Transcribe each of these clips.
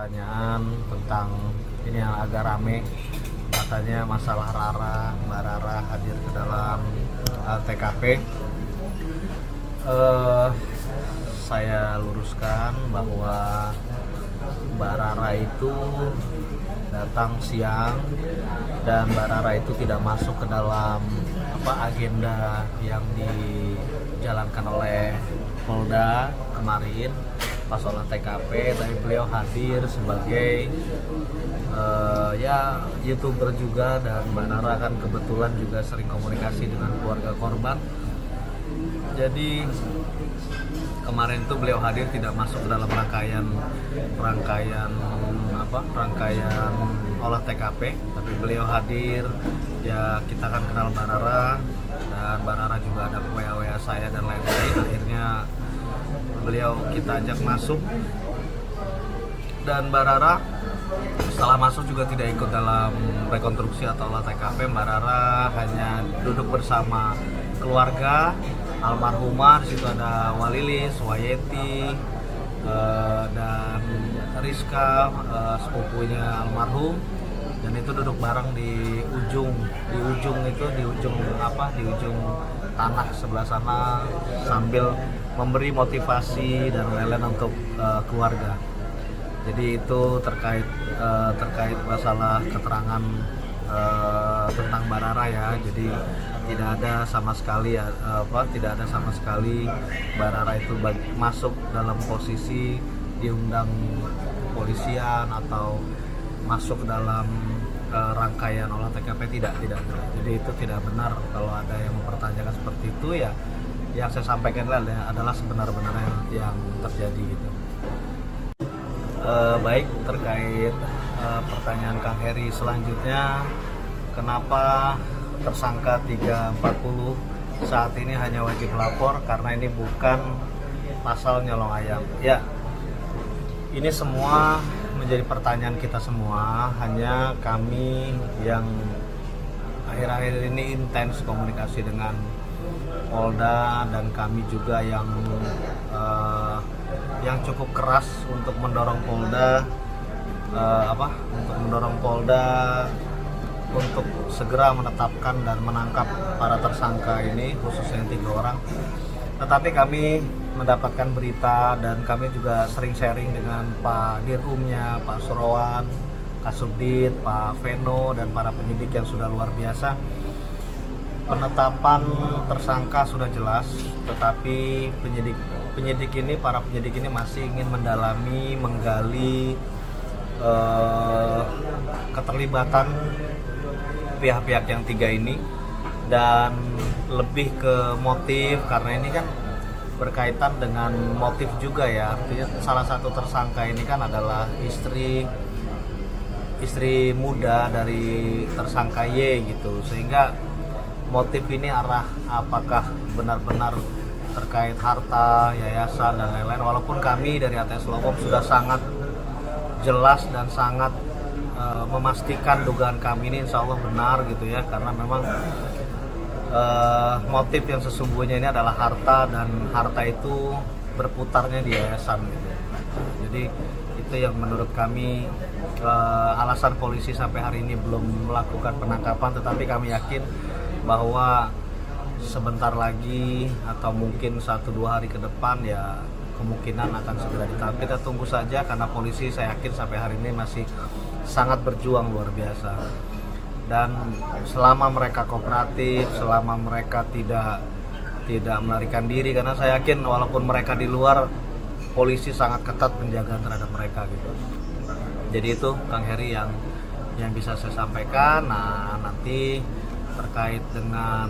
pertanyaan tentang ini yang agak rame, katanya masalah Mbak Rara hadir ke dalam TKP. Saya luruskan bahwa Mbak Rara itu datang siang dan Mbak Rara itu tidak masuk ke dalam agenda yang dijalankan oleh Polda kemarin pas olah TKP. Tapi beliau hadir sebagai YouTuber juga, dan Mbak Rara kan kebetulan juga sering komunikasi dengan keluarga korban. Jadi kemarin itu beliau hadir tidak masuk ke dalam rangkaian olah TKP, tapi beliau hadir. Ya, kita kan kenal Mbak Rara, dan Mbak Rara juga ada WA saya dan lain-lain. Akhirnya beliau kita ajak masuk, dan Mbak Rara setelah masuk juga tidak ikut dalam rekonstruksi atau olah TKP. Mbak Rara hanya duduk bersama keluarga almarhumah. Di situ ada Walilis, Wayeti, dan Rizka, sepupunya almarhum, dan itu duduk bareng di ujung tanah sebelah sana sambil memberi motivasi dan lain-lain untuk keluarga. Jadi itu terkait masalah keterangan tentang Mbak Rara ya. Jadi tidak ada sama sekali Mbak Rara itu masuk dalam posisi diundang kepolisian atau masuk dalam rangkaian olah TKP, tidak. Jadi itu tidak benar. Kalau ada yang mempertanyakan seperti itu, ya yang saya sampaikan adalah sebenar-benarnya yang terjadi gitu. Baik, terkait pertanyaan Kang Heri selanjutnya, kenapa tersangka 340 saat ini hanya wajib lapor karena ini bukan pasal nyolong ayam? Ya, ini semua menjadi pertanyaan kita semua. Hanya kami yang akhir-akhir ini intens komunikasi dengan Polda, dan kami juga yang cukup keras untuk mendorong Polda untuk segera menetapkan dan menangkap para tersangka ini, khususnya 3 orang. Tetapi kami mendapatkan berita, dan kami juga sering sharing dengan Pak Dirhumnya, Pak Surawan, Kasubdit, Pak Veno, dan para penyidik yang sudah luar biasa. Penetapan tersangka sudah jelas, tetapi para penyidik ini masih ingin mendalami, menggali keterlibatan pihak-pihak yang 3 ini, dan lebih ke motif, karena ini kan berkaitan dengan motif juga ya. Artinya salah satu tersangka ini kan adalah istri muda dari tersangka Y gitu, sehingga motif ini apakah benar-benar terkait harta, yayasan, dan lain-lain. Walaupun kami dari ATS Lowom sudah sangat jelas dan sangat memastikan dugaan kami ini insya Allah benar gitu ya, karena memang motif yang sesungguhnya ini adalah harta, dan harta itu berputarnya di yayasan gitu. Jadi itu yang menurut kami alasan polisi sampai hari ini belum melakukan penangkapan, tetapi kami yakin bahwa sebentar lagi atau mungkin 1-2 hari ke depan ya kemungkinan akan segera ditangkap. Kita tunggu saja, karena polisi saya yakin sampai hari ini masih sangat berjuang luar biasa. Dan selama mereka kooperatif, selama mereka tidak melarikan diri, karena saya yakin walaupun mereka di luar, polisi sangat ketat penjagaan terhadap mereka gitu. Jadi itu Kang Heri yang bisa saya sampaikan. Nah, nanti terkait dengan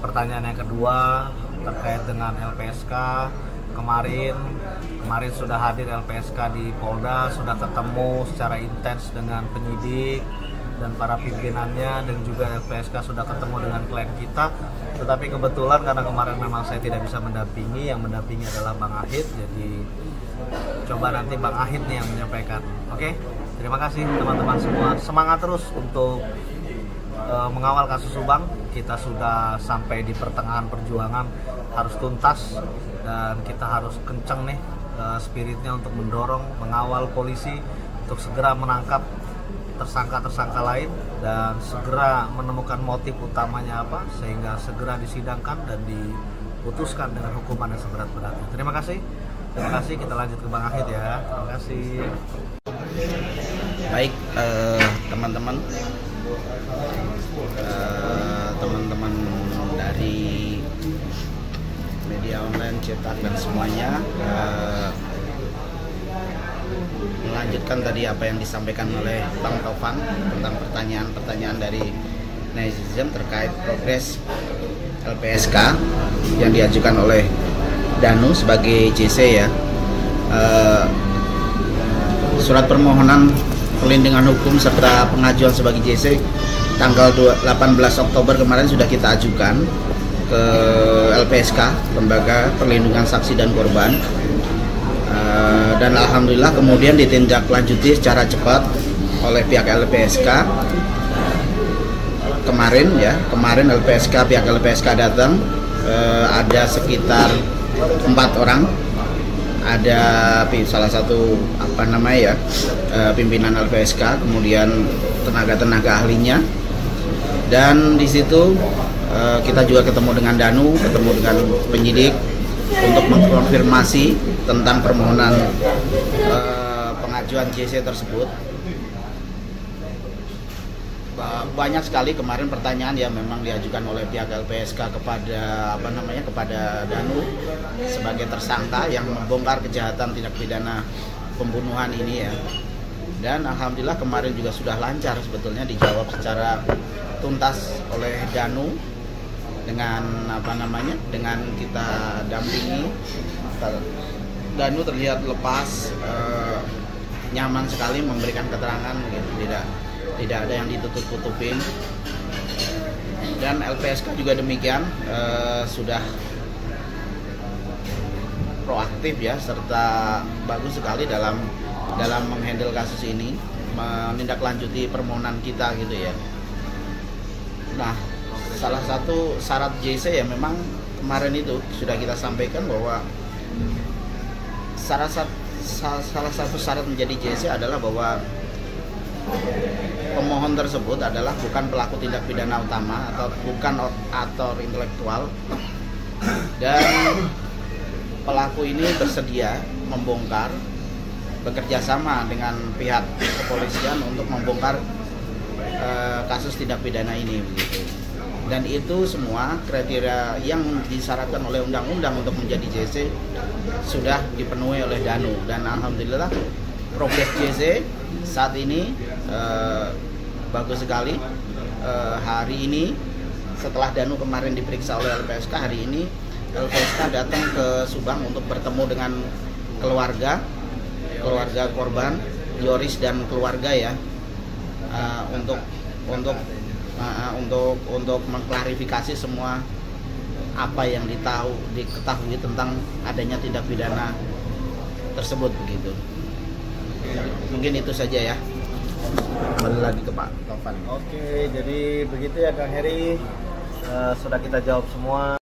pertanyaan yang kedua terkait dengan LPSK, kemarin sudah hadir LPSK di Polda, sudah ketemu secara intens dengan penyidik dan para pimpinannya, dan juga LPSK sudah ketemu dengan klien kita. Tetapi kebetulan karena kemarin memang saya tidak bisa mendampingi, yang mendampingi adalah Bang Ahid, jadi coba nanti Bang Ahid nih yang menyampaikan. Oke, terima kasih teman-teman semua, semangat terus untuk mengawal kasus Subang. Kita sudah sampai di pertengahan perjuangan, harus tuntas, dan kita harus kenceng nih spiritnya untuk mendorong, mengawal polisi untuk segera menangkap tersangka-tersangka lain dan segera menemukan motif utamanya apa, sehingga segera disidangkan dan diputuskan dengan hukuman yang seberat-beratnya. Terima kasih. Kita lanjut ke Bang Ahid ya. Terima kasih. Baik, teman-teman dari media online, cetak dan semuanya, melanjutkan tadi apa yang disampaikan oleh Bang Taufan tentang pertanyaan-pertanyaan dari netizen terkait progres LPSK yang diajukan oleh Danu sebagai JC ya. Surat permohonan perlindungan hukum serta pengajuan sebagai JC tanggal 18 Oktober kemarin sudah kita ajukan ke LPSK, Lembaga Perlindungan Saksi dan Korban, dan alhamdulillah kemudian ditindaklanjuti secara cepat oleh pihak LPSK. Kemarin pihak LPSK datang, ada sekitar 4 orang, ada salah satu pimpinan LPSK, kemudian tenaga ahlinya, dan di situ kita juga ketemu dengan Danu, ketemu dengan penyidik untuk mengkonfirmasi tentang permohonan pengajuan JC tersebut. Banyak sekali kemarin pertanyaan yang memang diajukan oleh pihak LPSK kepada Danu sebagai tersangka yang membongkar kejahatan tindak pidana pembunuhan ini ya. Dan alhamdulillah kemarin juga sudah lancar sebetulnya dijawab secara tuntas oleh Danu dengan dengan kita dampingi. Danu terlihat lepas, nyaman sekali memberikan keterangan gitu, tidak ada yang ditutup-tutupin. Dan LPSK juga demikian, sudah proaktif ya, serta bagus sekali dalam menghandle kasus ini, menindaklanjuti permohonan kita gitu ya. Nah, salah satu syarat JC ya memang kemarin itu sudah kita sampaikan bahwa salah satu syarat menjadi JC adalah bahwa pemohon tersebut adalah bukan pelaku tindak pidana utama atau bukan aktor intelektual, dan pelaku ini bersedia bekerja sama dengan pihak kepolisian untuk membongkar kasus tindak pidana ini begitu. Dan itu semua kriteria yang disyaratkan oleh undang-undang untuk menjadi JC sudah dipenuhi oleh Danu, dan alhamdulillah progres JC saat ini bagus sekali. Hari ini setelah Danu kemarin diperiksa oleh LPSK, hari ini LPSK datang ke Subang untuk bertemu dengan keluarga korban, Yoris dan keluarga ya, untuk mengklarifikasi semua apa yang diketahui tentang adanya tindak pidana tersebut begitu. Mungkin itu saja ya. Kembali lagi ke Pak Taufan. Oke, jadi begitu ya Kang Heri, sudah kita jawab semua.